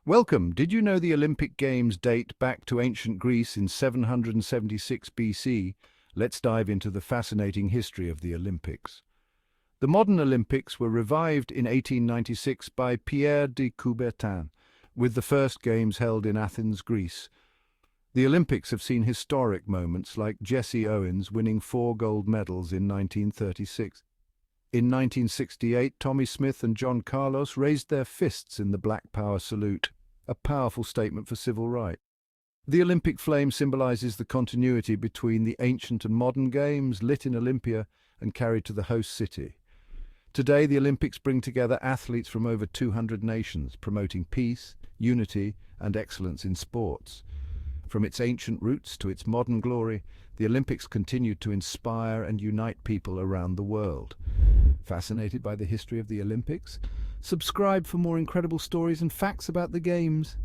Welcome. Did you know the Olympic Games date back to ancient Greece in 776 BC? Let's dive into the fascinating history of the Olympics. The modern Olympics were revived in 1896 by Pierre de Coubertin, with the first Games held in Athens, Greece. The Olympics have seen historic moments like Jesse Owens winning 4 gold medals in 1936. In 1968, Tommy Smith and John Carlos raised their fists in the Black Power salute, a powerful statement for civil rights. The Olympic flame symbolizes the continuity between the ancient and modern games, lit in Olympia and carried to the host city. Today, the Olympics bring together athletes from over 200 nations, promoting peace, unity, and excellence in sports. From its ancient roots to its modern glory, the Olympics continue to inspire and unite people around the world. Fascinated by the history of the Olympics? Subscribe for more incredible stories and facts about the Games.